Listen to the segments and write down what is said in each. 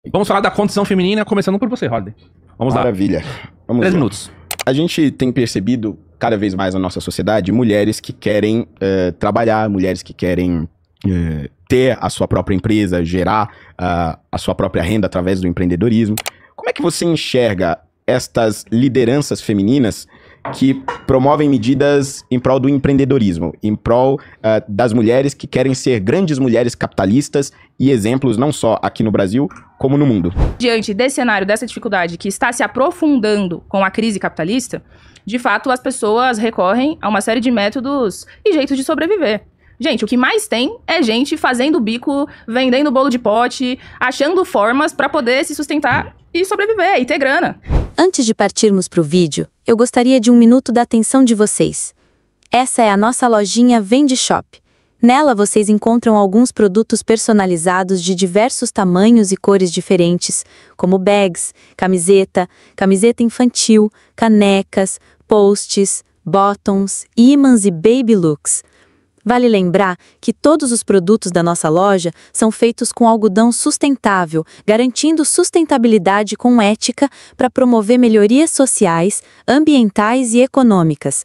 Vamos falar da condição feminina, começando por você, Rodney. Vamos lá. Maravilha. Vamos 3 lá. minutos. A gente tem percebido cada vez mais na nossa sociedade mulheres que querem trabalhar, mulheres que querem ter a sua própria empresa, gerar a sua própria renda através do empreendedorismo. Como é que você enxerga estas lideranças femininas que promovem medidas em prol do empreendedorismo, em prol das mulheres que querem ser grandes mulheres capitalistas e exemplos não só aqui no Brasil, como no mundo? Diante desse cenário, dessa dificuldade que está se aprofundando com a crise capitalista, de fato as pessoas recorrem a uma série de métodos e jeitos de sobreviver. Gente, o que mais tem é gente fazendo bico, vendendo bolo de pote, achando formas para poder se sustentar e sobreviver, e ter grana. Antes de partirmos para o vídeo, eu gostaria de 1 minuto da atenção de vocês. Essa é a nossa lojinha Vende Shop. Nela vocês encontram alguns produtos personalizados de diversos tamanhos e cores diferentes, como bags, camiseta infantil, canecas, posts, bottoms, ímãs e baby looks. Vale lembrar que todos os produtos da nossa loja são feitos com algodão sustentável, garantindo sustentabilidade com ética para promover melhorias sociais, ambientais e econômicas.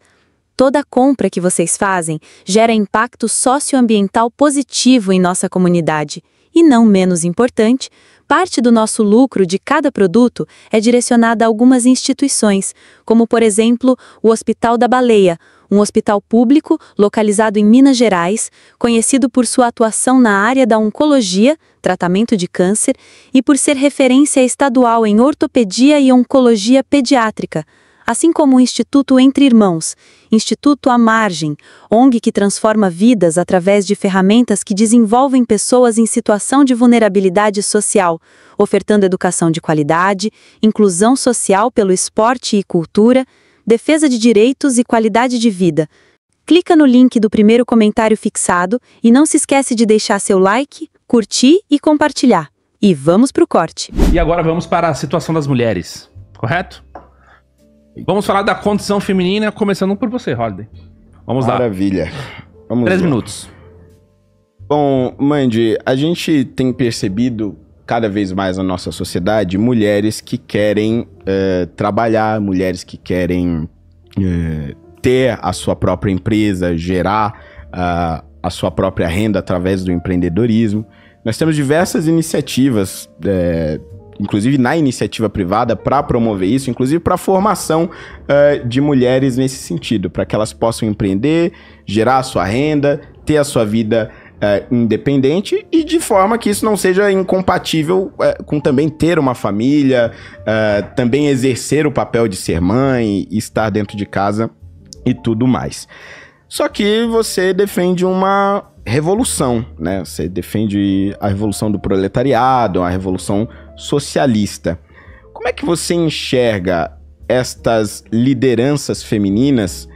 Toda compra que vocês fazem gera impacto socioambiental positivo em nossa comunidade. E não menos importante, parte do nosso lucro de cada produto é direcionada a algumas instituições, como por exemplo o Hospital da Baleia, um hospital público localizado em Minas Gerais, conhecido por sua atuação na área da oncologia, tratamento de câncer, e por ser referência estadual em ortopedia e oncologia pediátrica, assim como o Instituto Entre Irmãos, Instituto à Margem, ONG que transforma vidas através de ferramentas que desenvolvem pessoas em situação de vulnerabilidade social, ofertando educação de qualidade, inclusão social pelo esporte e cultura, defesa de direitos e qualidade de vida. Clica no link do primeiro comentário fixado e não se esquece de deixar seu like, curtir e compartilhar. E vamos pro corte. E agora vamos para a situação das mulheres, correto? Vamos falar da condição feminina, começando por você, Rodney. Vamos lá. Maravilha. Vamos 3 lá. minutos. Bom, Mandy, a gente tem percebido cada vez mais na nossa sociedade mulheres que querem trabalhar, mulheres que querem ter a sua própria empresa, gerar a sua própria renda através do empreendedorismo. Nós temos diversas iniciativas, inclusive na iniciativa privada, para promover isso, inclusive para a formação de mulheres nesse sentido, para que elas possam empreender, gerar a sua renda, ter a sua vida independente e de forma que isso não seja incompatível com também ter uma família, também exercer o papel de ser mãe, estar dentro de casa e tudo mais. Só que você defende uma revolução, né? Você defende a revolução do proletariado, a revolução socialista. Como é que você enxerga estas lideranças femininas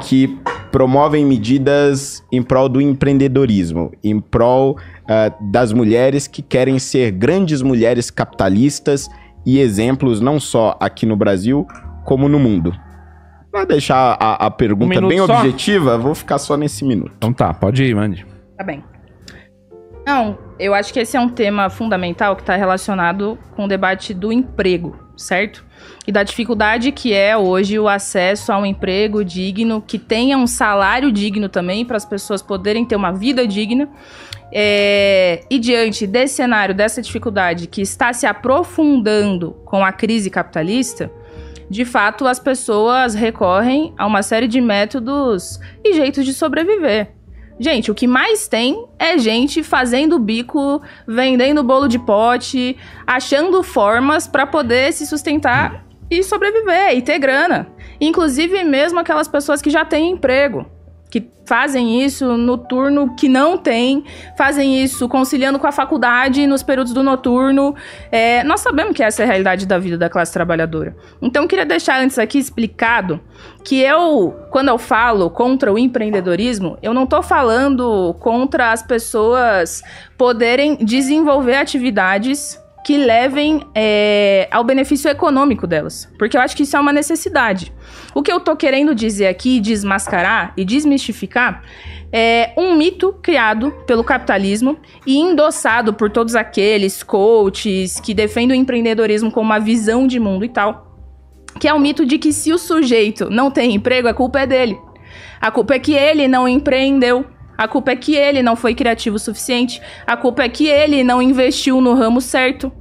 que promovem medidas em prol do empreendedorismo, em prol das mulheres que querem ser grandes mulheres capitalistas e exemplos não só aqui no Brasil, como no mundo? Para deixar a pergunta bem objetiva, vou ficar só nesse minuto. Então tá, pode ir, Mandy. Tá bem. Não, eu acho que esse é um tema fundamental que está relacionado com o debate do emprego, certo? E da dificuldade que é hoje o acesso a um emprego digno, que tenha um salário digno também, para as pessoas poderem ter uma vida digna. E diante desse cenário, dessa dificuldade que está se aprofundando com a crise capitalista, de fato as pessoas recorrem a uma série de métodos e jeitos de sobreviver. Gente, o que mais tem é gente fazendo bico, vendendo bolo de pote, achando formas para poder se sustentar e sobreviver, e ter grana. Inclusive mesmo aquelas pessoas que já têm emprego, que fazem isso no turno que não tem, fazem isso conciliando com a faculdade nos períodos do noturno. Nós sabemos que essa é a realidade da vida da classe trabalhadora. Então, eu queria deixar antes aqui explicado que quando eu falo contra o empreendedorismo, eu não estou falando contra as pessoas poderem desenvolver atividades que levem ao benefício econômico delas. Porque eu acho que isso é uma necessidade. O que eu tô querendo dizer aqui, desmascarar e desmistificar, é um mito criado pelo capitalismo e endossado por todos aqueles coaches que defendem o empreendedorismo como uma visão de mundo e tal, que é o mito de que se o sujeito não tem emprego, a culpa é dele. A culpa é que ele não empreendeu. A culpa é que ele não foi criativo o suficiente. A culpa é que ele não investiu no ramo certo.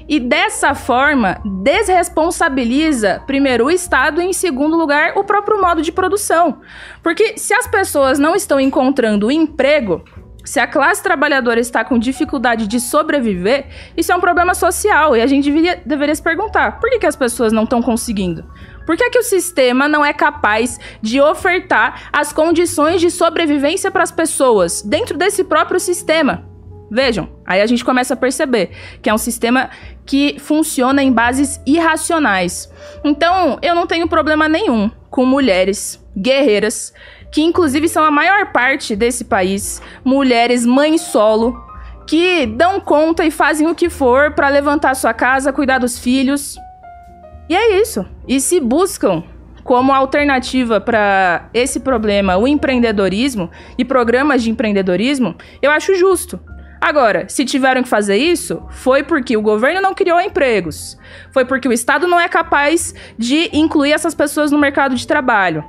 E dessa forma, desresponsabiliza, primeiro, o Estado e, em segundo lugar, o próprio modo de produção. Porque se as pessoas não estão encontrando emprego, se a classe trabalhadora está com dificuldade de sobreviver, isso é um problema social. E a gente deveria se perguntar, por que as pessoas não estão conseguindo? Por que o sistema não é capaz de ofertar as condições de sobrevivência para as pessoas dentro desse próprio sistema? Vejam, aí a gente começa a perceber que é um sistema que funciona em bases irracionais. Então, eu não tenho problema nenhum com mulheres guerreiras, que inclusive são a maior parte desse país, mulheres mães solo, que dão conta e fazem o que for para levantar sua casa, cuidar dos filhos. E é isso. E se buscam como alternativa para esse problema o empreendedorismo e programas de empreendedorismo, eu acho justo. Agora, se tiveram que fazer isso, foi porque o governo não criou empregos. Foi porque o Estado não é capaz de incluir essas pessoas no mercado de trabalho.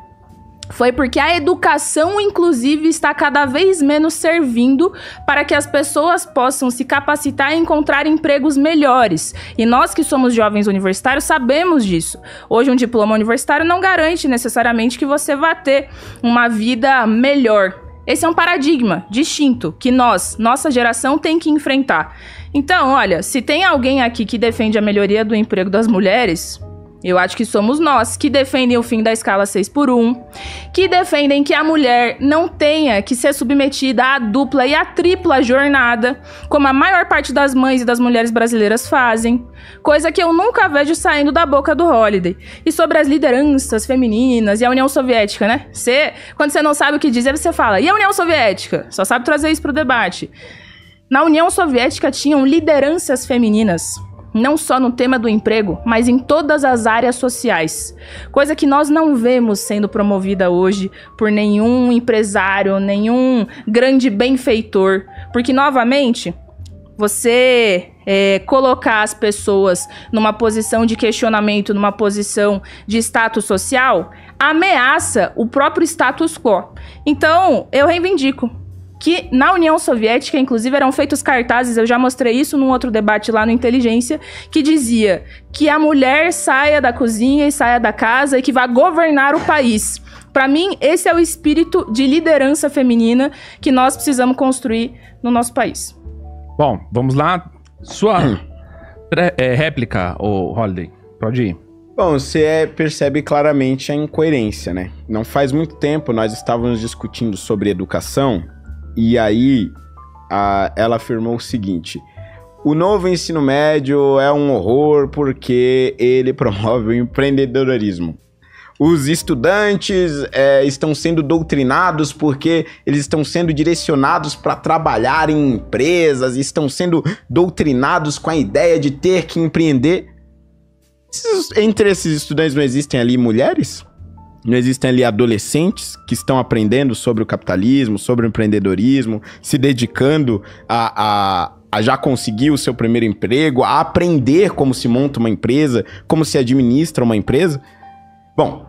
Foi porque a educação, inclusive, está cada vez menos servindo para que as pessoas possam se capacitar e encontrar empregos melhores. E nós que somos jovens universitários sabemos disso. Hoje, um diploma universitário não garante necessariamente que você vá ter uma vida melhor. Esse é um paradigma distinto que nossa geração, tem que enfrentar. Então, olha, se tem alguém aqui que defende a melhoria do emprego das mulheres, eu acho que somos nós, que defendem o fim da escala 6x1, que defendem que a mulher não tenha que ser submetida à dupla e à tripla jornada, como a maior parte das mães e das mulheres brasileiras fazem, coisa que eu nunca vejo saindo da boca do Holliday. E sobre as lideranças femininas e a União Soviética, né? Quando você não sabe o que dizer, você fala, e a União Soviética? Só sabe trazer isso pro debate. Na União Soviética tinham lideranças femininas, não só no tema do emprego, mas em todas as áreas sociais. Coisa que nós não vemos sendo promovida hoje por nenhum empresário, nenhum grande benfeitor. Porque, novamente, você colocar as pessoas numa posição de questionamento, numa posição de status social, ameaça o próprio status quo. Então, eu reivindico que na União Soviética, inclusive, eram feitos cartazes, eu já mostrei isso num outro debate lá no Inteligência, que dizia que a mulher saia da cozinha e saia da casa e que vá governar o país. Para mim, esse é o espírito de liderança feminina que nós precisamos construir no nosso país. Bom, vamos lá. Sua réplica, Holliday, pode ir. Bom, você percebe claramente a incoerência, né? Não faz muito tempo nós estávamos discutindo sobre educação. E aí, ela afirmou o seguinte: o novo ensino médio é um horror porque ele promove o empreendedorismo. Os estudantes estão sendo doutrinados porque eles estão sendo direcionados para trabalhar em empresas, estão sendo doutrinados com a ideia de ter que empreender. Entre esses estudantes não existem ali mulheres? Não existem ali adolescentes que estão aprendendo sobre o capitalismo, sobre o empreendedorismo, se dedicando a já conseguir o seu primeiro emprego, a aprender como se monta uma empresa, como se administra uma empresa? Bom,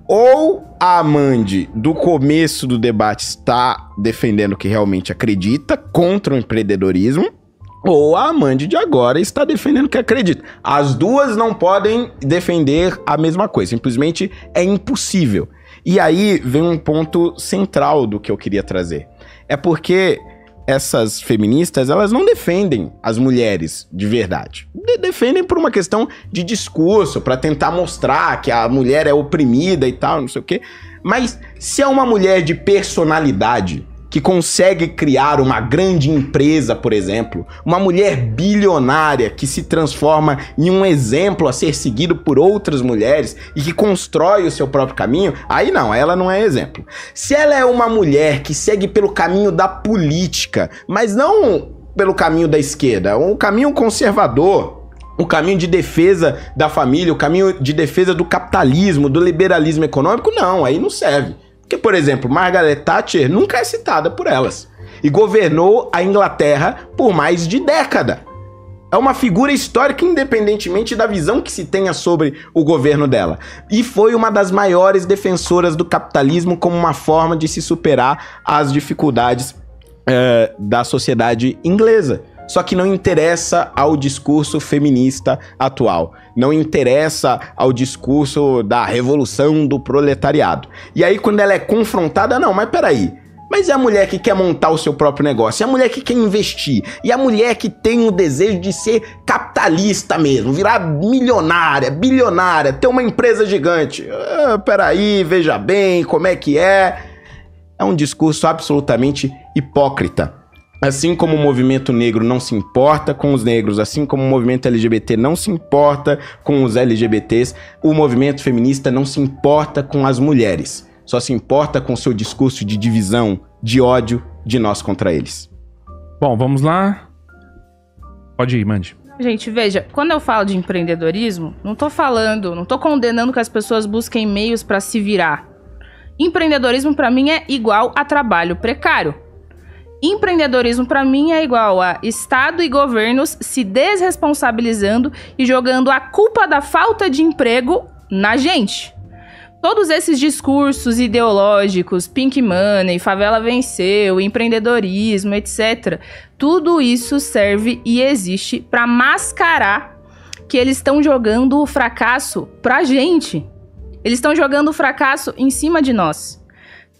ou a Amande, do começo do debate, está defendendo que realmente acredita contra o empreendedorismo, ou a Amande de agora está defendendo que acredita. As duas não podem defender a mesma coisa, simplesmente é impossível. E aí vem um ponto central do que eu queria trazer. É porque essas feministas, elas não defendem as mulheres de verdade. Defendem por uma questão de discurso, para tentar mostrar que a mulher é oprimida e tal, não sei o quê. Mas se é uma mulher de personalidade, que consegue criar uma grande empresa, por exemplo, uma mulher bilionária que se transforma em um exemplo a ser seguido por outras mulheres e que constrói o seu próprio caminho, aí não, ela não é exemplo. Se ela é uma mulher que segue pelo caminho da política, mas não pelo caminho da esquerda. Um caminho conservador, o caminho de defesa da família, o caminho de defesa do capitalismo, do liberalismo econômico, não, aí não serve. Porque, por exemplo, Margaret Thatcher nunca é citada por elas. E governou a Inglaterra por mais de década. É uma figura histórica independentemente da visão que se tenha sobre o governo dela. E foi uma das maiores defensoras do capitalismo como uma forma de se superar as dificuldades da sociedade inglesa. Só que não interessa ao discurso feminista atual. Não interessa ao discurso da revolução do proletariado. E aí quando ela é confrontada, não, mas peraí. Mas e a mulher que quer montar o seu próprio negócio? E a mulher que quer investir? E a mulher que tem o desejo de ser capitalista mesmo? Virar milionária, bilionária, ter uma empresa gigante? Peraí, veja bem, como é que é? É um discurso absolutamente hipócrita. Assim como o movimento negro não se importa com os negros, assim como o movimento LGBT não se importa com os LGBTs, o movimento feminista não se importa com as mulheres. Só se importa com o seu discurso de divisão, de ódio de nós contra eles. Bom, vamos lá. Pode ir, Mandy. Gente, veja, quando eu falo de empreendedorismo, não tô condenando que as pessoas busquem meios para se virar. Empreendedorismo para mim é igual a trabalho precário. Empreendedorismo para mim é igual a Estado e governos se desresponsabilizando e jogando a culpa da falta de emprego na gente. Todos esses discursos ideológicos, Pink Money, favela venceu, empreendedorismo, etc. Tudo isso serve e existe para mascarar que eles estão jogando o fracasso pra gente. Eles estão jogando o fracasso em cima de nós.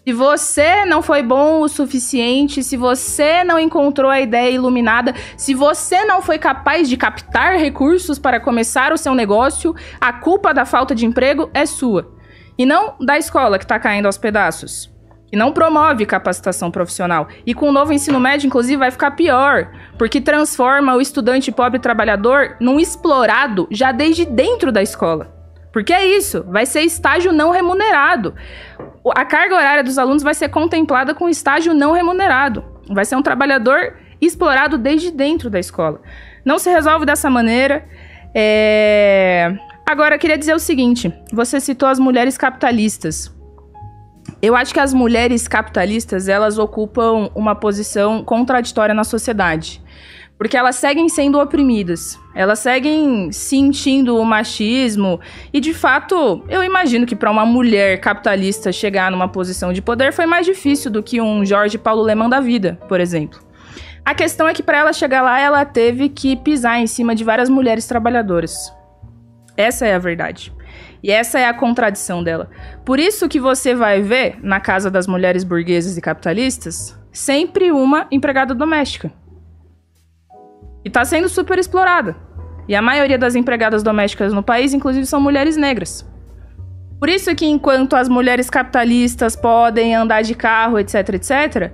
Se você não foi bom o suficiente, se você não encontrou a ideia iluminada, se você não foi capaz de captar recursos para começar o seu negócio, a culpa da falta de emprego é sua. E não da escola que está caindo aos pedaços. E não promove capacitação profissional. E com o novo ensino médio, inclusive, vai ficar pior. Porque transforma o estudante pobre trabalhador num explorado já desde dentro da escola. Porque é isso, vai ser estágio não remunerado. A carga horária dos alunos vai ser contemplada com estágio não remunerado. Vai ser um trabalhador explorado desde dentro da escola. Não se resolve dessa maneira. Agora, eu queria dizer o seguinte. Você citou as mulheres capitalistas. Eu acho que as mulheres capitalistas, elas ocupam uma posição contraditória na sociedade. Porque elas seguem sendo oprimidas, elas seguem sentindo o machismo e, de fato, eu imagino que para uma mulher capitalista chegar numa posição de poder foi mais difícil do que um Jorge Paulo Lemann da vida, por exemplo. A questão é que para ela chegar lá, ela teve que pisar em cima de várias mulheres trabalhadoras. Essa é a verdade. E essa é a contradição dela. Por isso que você vai ver, na casa das mulheres burguesas e capitalistas, sempre uma empregada doméstica. E tá sendo super explorada. E a maioria das empregadas domésticas no país, inclusive, são mulheres negras. Por isso que enquanto as mulheres capitalistas podem andar de carro, etc, etc,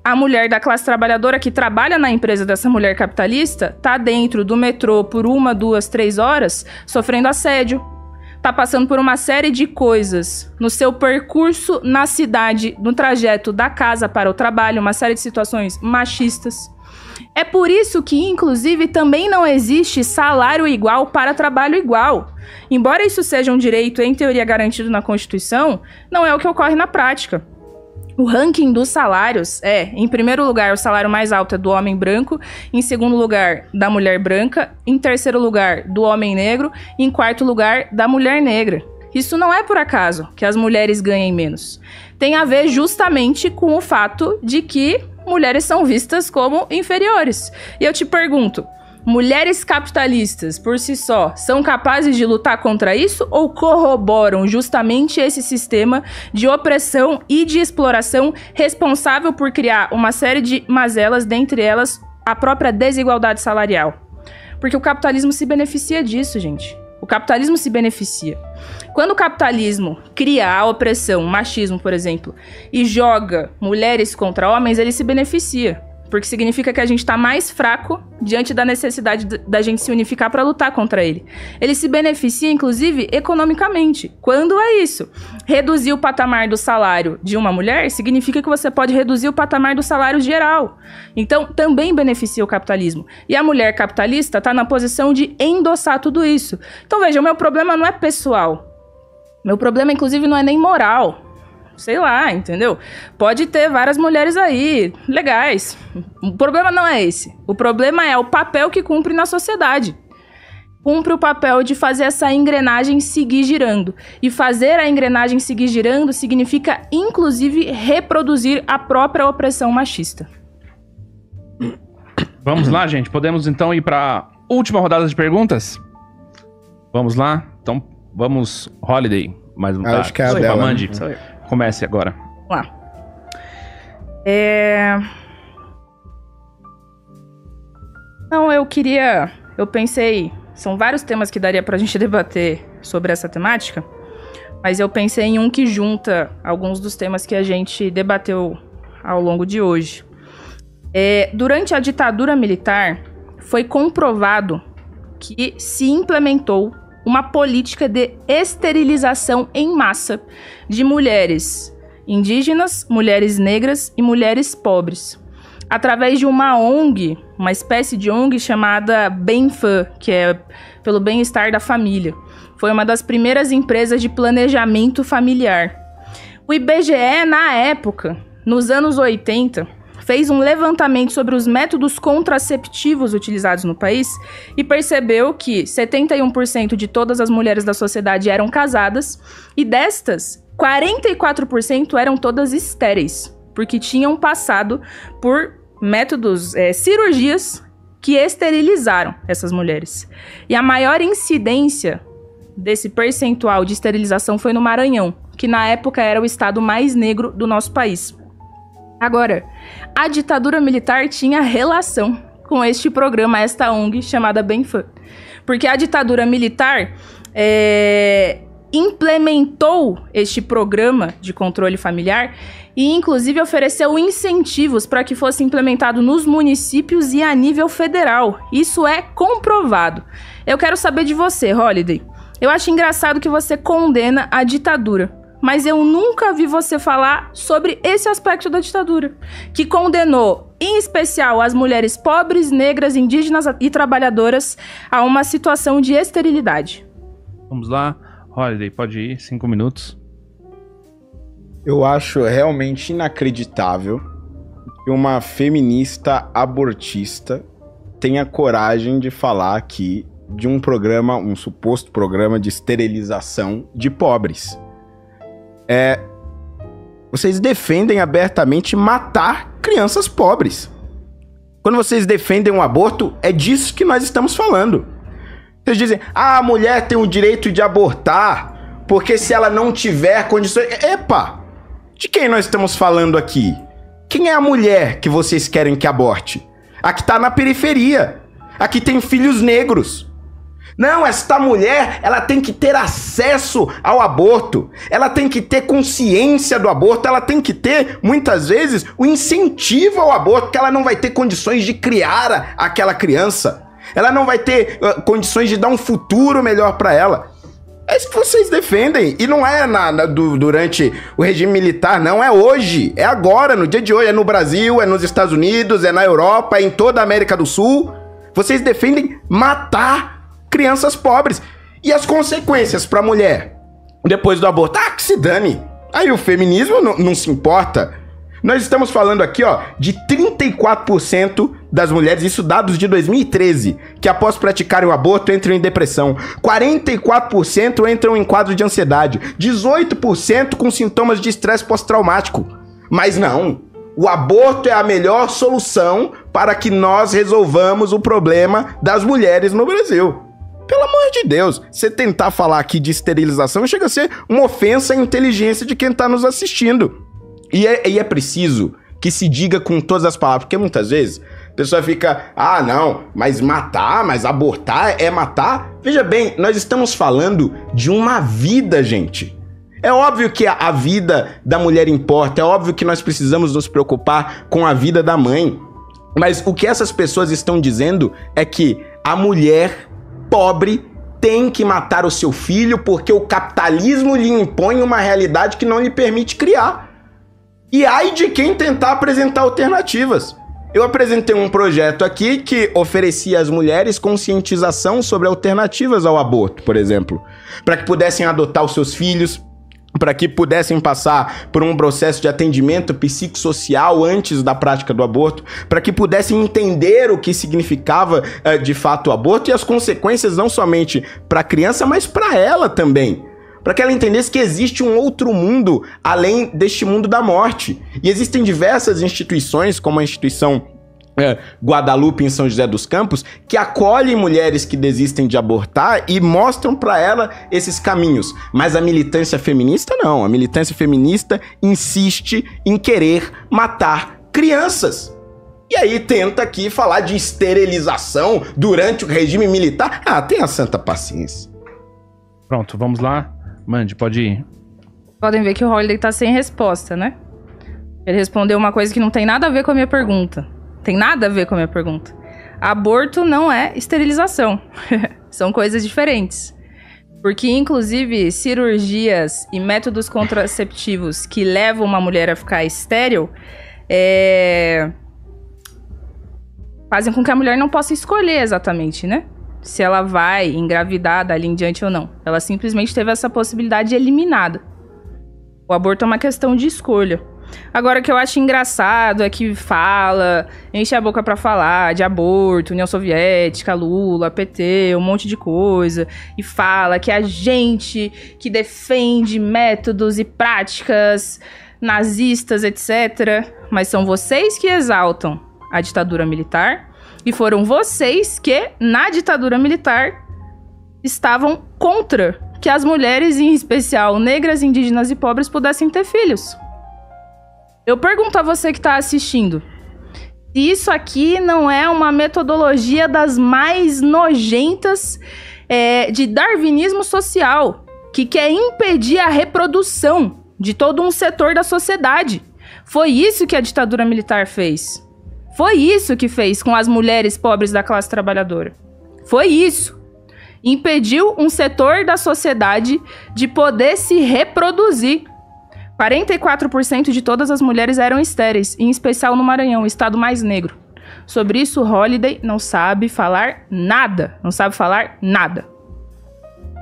a mulher da classe trabalhadora que trabalha na empresa dessa mulher capitalista tá dentro do metrô por 1, 2, 3 horas sofrendo assédio. Tá passando por uma série de coisas no seu percurso na cidade, no trajeto da casa para o trabalho, uma série de situações machistas. É por isso que, inclusive, também não existe salário igual para trabalho igual. Embora isso seja um direito, em teoria, garantido na Constituição, não é o que ocorre na prática. O ranking dos salários é, em primeiro lugar, o salário mais alto é do homem branco, em segundo lugar, da mulher branca, em terceiro lugar, do homem negro, e em quarto lugar, da mulher negra. Isso não é por acaso que as mulheres ganhem menos. Tem a ver justamente com o fato de que mulheres são vistas como inferiores. E eu te pergunto, mulheres capitalistas, por si só, são capazes de lutar contra isso ou corroboram justamente esse sistema de opressão e de exploração responsável por criar uma série de mazelas, dentre elas a própria desigualdade salarial? Porque o capitalismo se beneficia disso, gente. O capitalismo se beneficia. Quando o capitalismo cria a opressão, o machismo, por exemplo, e joga mulheres contra homens, ele se beneficia. porque significa que a gente tá mais fraco diante da necessidade da gente se unificar para lutar contra ele. Ele se beneficia, inclusive, economicamente. Quando é isso? Reduzir o patamar do salário de uma mulher significa que você pode reduzir o patamar do salário geral. Então, também beneficia o capitalismo. E a mulher capitalista tá na posição de endossar tudo isso. Então, veja, o meu problema não é pessoal. Meu problema, inclusive, não é nem moral. Sei lá, entendeu? Pode ter várias mulheres aí, legais. O problema não é esse. O problema é o papel que cumpre na sociedade. Cumpre o papel de fazer essa engrenagem seguir girando. E fazer a engrenagem seguir girando significa, inclusive, reproduzir a própria opressão machista. Vamos lá, gente. Podemos, então, ir para a última rodada de perguntas? Vamos lá? Então, vamos, Holiday. Mais um acho que é a dela, Mandy. Sou eu. Comece agora. Vamos lá. Não, eu pensei, são vários temas que daria pra gente debater sobre essa temática, mas eu pensei em um que junta alguns dos temas que a gente debateu ao longo de hoje. Durante a ditadura militar, foi comprovado que se implementou uma política de esterilização em massa de mulheres indígenas, mulheres negras e mulheres pobres, através de uma ONG, uma espécie de ONG chamada BENFAM, que é pelo bem-estar da família. Foi uma das primeiras empresas de planejamento familiar. O IBGE, na época, nos anos 80, fez um levantamento sobre os métodos contraceptivos utilizados no país e percebeu que 71% de todas as mulheres da sociedade eram casadas e destas, 44% eram todas estéreis, porque tinham passado por métodos, cirurgias que esterilizaram essas mulheres. E a maior incidência desse percentual de esterilização foi no Maranhão, que na época era o estado mais negro do nosso país. Agora, a ditadura militar tinha relação com este programa, esta ONG chamada BENFAM. Porque a ditadura militar implementou este programa de controle familiar e, inclusive, ofereceu incentivos para que fosse implementado nos municípios e a nível federal. Isso é comprovado. Eu quero saber de você, Holiday. Eu acho engraçado que você condena a ditadura, mas eu nunca vi você falar sobre esse aspecto da ditadura, que condenou, em especial, as mulheres pobres, negras, indígenas e trabalhadoras a uma situação de esterilidade. Vamos lá. Holiday, pode ir. 5 minutos. Eu acho realmente inacreditável que uma feminista abortista tenha coragem de falar aqui de um programa, um suposto programa de esterilização de pobres. Vocês defendem abertamente matar crianças pobres. Quando vocês defendem um aborto, é disso que nós estamos falando. Vocês dizem, a mulher tem o direito de abortar, porque se ela não tiver condições... Epa! De quem nós estamos falando aqui? Quem é a mulher que vocês querem que aborte? A que tá na periferia. A que tem filhos negros. Não, esta mulher, ela tem que ter acesso ao aborto, ela tem que ter consciência do aborto, ela tem que ter, muitas vezes, o incentivo ao aborto, que ela não vai ter condições de criar aquela criança, ela não vai ter condições de dar um futuro melhor para ela. É isso que vocês defendem, e não é durante o regime militar, não, é hoje, é agora, no dia de hoje, é no Brasil, é nos Estados Unidos, é na Europa, é em toda a América do Sul. Vocês defendem matar crianças pobres. E as consequências para a mulher depois do aborto? Ah, que se dane. Aí o feminismo não se importa. Nós estamos falando aqui, ó, de 34% das mulheres, isso dados de 2013, que após praticarem o aborto entram em depressão. 44% entram em quadro de ansiedade. 18% com sintomas de estresse pós-traumático. Mas não, o aborto é a melhor solução para que nós resolvamos o problema das mulheres no Brasil. Pelo amor de Deus, você tentar falar aqui de esterilização chega a ser uma ofensa à inteligência de quem está nos assistindo. E é preciso que se diga com todas as palavras, porque muitas vezes a pessoa fica, ah não, mas abortar é matar? Veja bem, nós estamos falando de uma vida, gente. É óbvio que a vida da mulher importa, é óbvio que nós precisamos nos preocupar com a vida da mãe. Mas o que essas pessoas estão dizendo é que a mulher pobre tem que matar o seu filho porque o capitalismo lhe impõe uma realidade que não lhe permite criar. E ai de quem tentar apresentar alternativas. Eu apresentei um projeto aqui que oferecia às mulheres conscientização sobre alternativas ao aborto, por exemplo, para que pudessem adotar os seus filhos, para que pudessem passar por um processo de atendimento psicossocial antes da prática do aborto, para que pudessem entender o que significava de fato o aborto e as consequências não somente para a criança, mas para ela também. Para que ela entendesse que existe um outro mundo além deste mundo da morte. E existem diversas instituições, como a instituição Guadalupe em São José dos Campos, que acolhem mulheres que desistem de abortar e mostram para ela esses caminhos. Mas a militância feminista não. A militância feminista insiste em querer matar crianças. E aí tenta aqui falar de esterilização durante o regime militar. Ah, tenha santa paciência. Pronto, vamos lá. Mandy, pode ir. Podem ver que o Holiday tá sem resposta, né? Ele respondeu uma coisa que não tem nada a ver com a minha pergunta. Tem nada a ver com a minha pergunta. Aborto não é esterilização. São coisas diferentes. Porque, inclusive, cirurgias e métodos contraceptivos que levam uma mulher a ficar estéril fazem com que a mulher não possa escolher exatamente, né? Se ela vai engravidar dali em diante ou não. Ela simplesmente teve essa possibilidade eliminada. O aborto é uma questão de escolha. Agora, o que eu acho engraçado é que enche a boca pra falar de aborto, União Soviética, Lula, PT, um monte de coisa, e fala que a gente que defende métodos e práticas nazistas, etc., mas são vocês que exaltam a ditadura militar, e foram vocês que, na ditadura militar, estavam contra que as mulheres, em especial negras, indígenas e pobres, pudessem ter filhos. Eu pergunto a você que está assistindo, se isso aqui não é uma metodologia das mais nojentas de darwinismo social, que quer impedir a reprodução de todo um setor da sociedade. Foi isso que a ditadura militar fez. Foi isso que fez com as mulheres pobres da classe trabalhadora. Foi isso. Impediu um setor da sociedade de poder se reproduzir. 44% de todas as mulheres eram estéreis, em especial no Maranhão, o estado mais negro. Sobre isso, Holiday não sabe falar nada. Não sabe falar nada.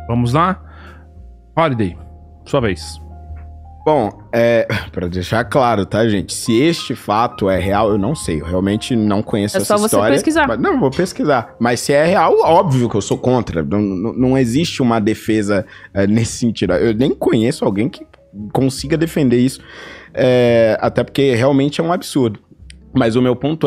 Vamos lá? Holiday, sua vez. Bom, pra deixar claro, tá, gente? Se este fato é real, eu não sei. Eu realmente não conheço essa história. É só você pesquisar. Mas, não, vou pesquisar. Mas se é real, óbvio que eu sou contra. Não existe uma defesa nesse sentido. Eu nem conheço alguém que consiga defender isso. Até porque realmente é um absurdo. Mas o meu ponto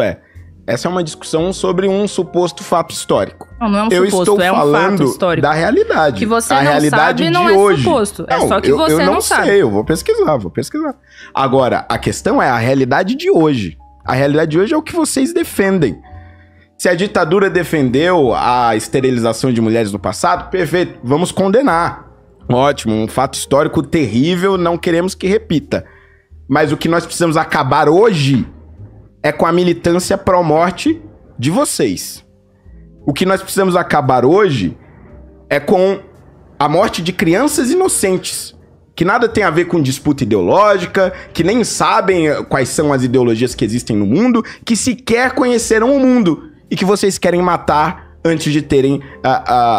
essa é uma discussão sobre um suposto fato histórico. Não é um eu suposto, estou falando um fato histórico. Da realidade. Que você a não realidade sabe de não hoje. É suposto. É só que você eu não sabe. sei, eu vou pesquisar. Agora, a questão é a realidade de hoje. A realidade de hoje é o que vocês defendem. Se a ditadura defendeu a esterilização de mulheres no passado, perfeito, vamos condenar. Ótimo, um fato histórico terrível, não queremos que repita. Mas o que nós precisamos acabar hoje é com a militância pró-morte de vocês. O que nós precisamos acabar hoje é com a morte de crianças inocentes, que nada tem a ver com disputa ideológica, que nem sabem quais são as ideologias que existem no mundo, que sequer conheceram o mundo e que vocês querem matar antes de terem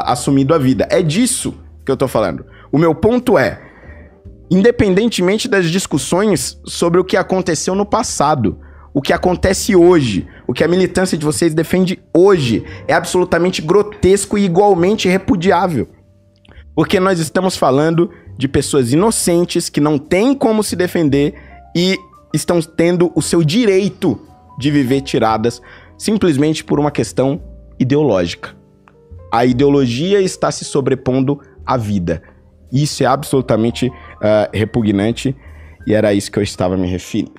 assumido a vida. É disso que eu tô falando. O meu ponto independentemente das discussões sobre o que aconteceu no passado, o que acontece hoje, o que a militância de vocês defende hoje é absolutamente grotesco e igualmente repudiável. Porque nós estamos falando de pessoas inocentes que não têm como se defender e estão tendo o seu direito de viver tiradas simplesmente por uma questão ideológica. A ideologia está se sobrepondo à vida. Isso é absolutamente repugnante e era isso que eu estava me referindo.